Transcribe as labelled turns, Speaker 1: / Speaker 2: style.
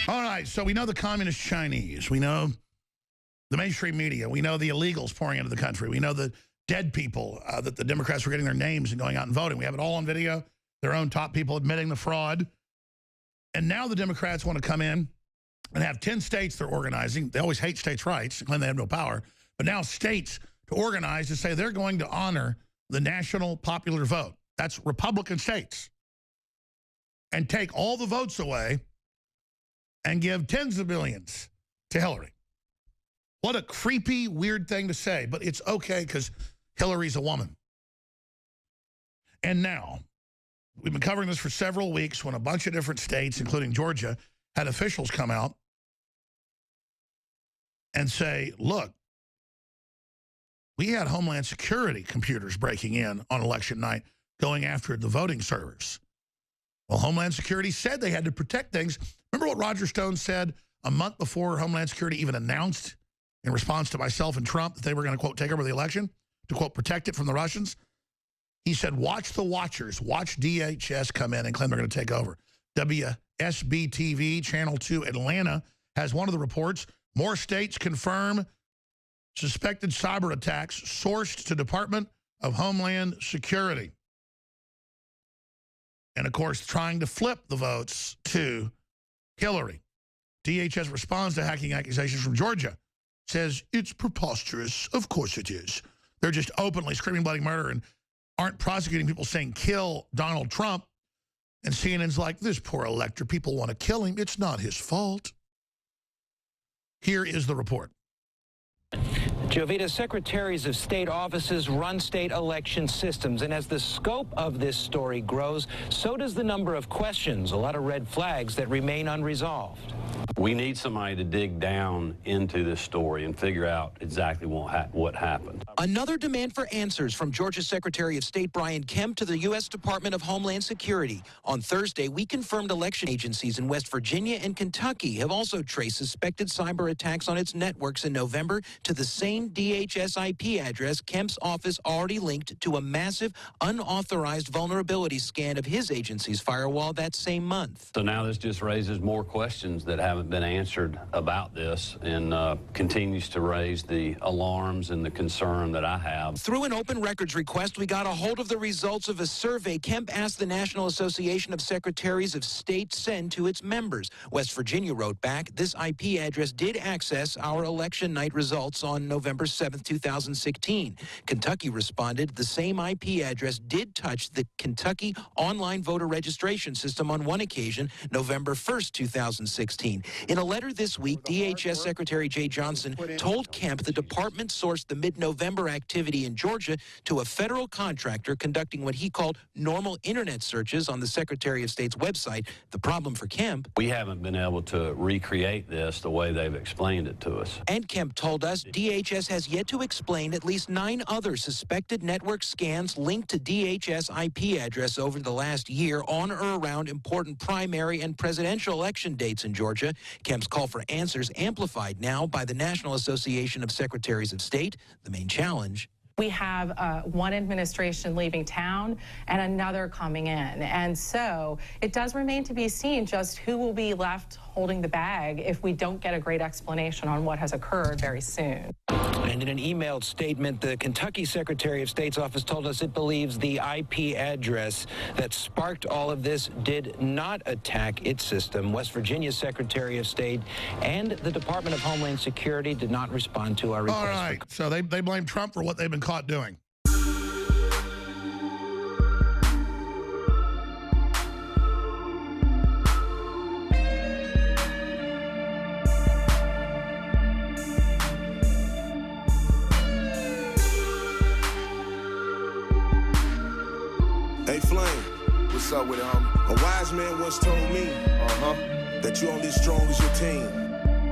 Speaker 1: All right, so we know the communist Chinese. We know the mainstream media. We know the illegals pouring into the country. We know the dead people that the Democrats were getting their names and going out and voting. We have it all on video, their own top people admitting the fraud. And now the Democrats want to come in and have 10 states they're organizing. They always hate states' rights, claim they have no power. But now states to organize to say they're going to honor the national popular vote. That's Republican states. And take all the votes away and give tens of billions to Hillary. What a creepy, weird thing to say, but it's okay because Hillary's a woman. And now, we've been covering this for several weeks when a bunch of different states, including Georgia, had officials come out and say, look, we had Homeland Security computers breaking in on election night going after the voting servers. Well, Homeland Security said they had to protect things. Remember what Roger Stone said a month before Homeland Security even announced in response to myself and Trump that they were going to, quote, take over the election to, quote, protect it from the Russians? He said, watch the watchers. Watch DHS come in and claim they're going to take over. WSB-TV, Channel 2 Atlanta, has one of the reports. More states confirm suspected cyber attacks sourced to Department of Homeland Security. And, of course, trying to flip the votes to Hillary. DHS responds to hacking accusations from Georgia. Says, it's preposterous. Of course it is. They're just openly screaming bloody murder and aren't prosecuting people saying kill Donald Trump. And CNN's like, this poor elector, people want to kill him. It's not his fault. Here is the report.
Speaker 2: Jovita, secretaries of state offices run state election systems, and as the scope of this story grows, so does the number of questions, a lot of red flags that remain unresolved.
Speaker 3: We need somebody to dig down into this story and figure out exactly what happened.
Speaker 2: Another demand for answers from Georgia's Secretary of State Brian Kemp to the U.S. Department of Homeland Security. On Thursday, we confirmed election agencies in West Virginia and Kentucky have also traced suspected cyber attacks on its networks in November to the same DHS IP address Kemp's office already linked to a massive, unauthorized vulnerability scan of his agency's firewall that same month.
Speaker 3: So now this just raises more questions that haven't been answered about this and continues to raise the alarms and the concern that I have.
Speaker 2: Through an open records request, we got a hold of the results of a survey Kemp asked the National Association of Secretaries of State send to its members. West Virginia wrote back, this IP address did access our election night results on November 7th, 2016. Kentucky responded, the same IP address did touch the Kentucky online voter registration system on one occasion, November 1st, 2016. In a letter this week, DHS Secretary Jay Johnson told Kemp the department sourced the mid-November activity in Georgia to a federal contractor conducting what he called normal internet searches on the Secretary of State's website. The problem for Kemp,
Speaker 3: we haven't been able to recreate this the way they've explained it to us.
Speaker 2: And Kemp told us DHS has yet to explain at least 9 other suspected network scans linked to DHS IP address over the last year on or around important primary and presidential election dates in Georgia. Kemp's call for answers amplified now by the National Association of Secretaries of State. The main challenge,
Speaker 4: we have one administration leaving town and another coming in. And so it does remain to be seen just who will be left holding the bag if we don't get a great explanation on what has occurred very soon.
Speaker 2: And in an emailed statement, the Kentucky Secretary of State's office told us it believes the IP address that sparked all of this did not attack its system. West Virginia's Secretary of State and the Department of Homeland Security did not respond to our request.
Speaker 1: All right, so they blame Trump for what they've been caught doing.
Speaker 5: Hey Flame, what's up with it, homie? A wise man once told me that you're only as strong as your team.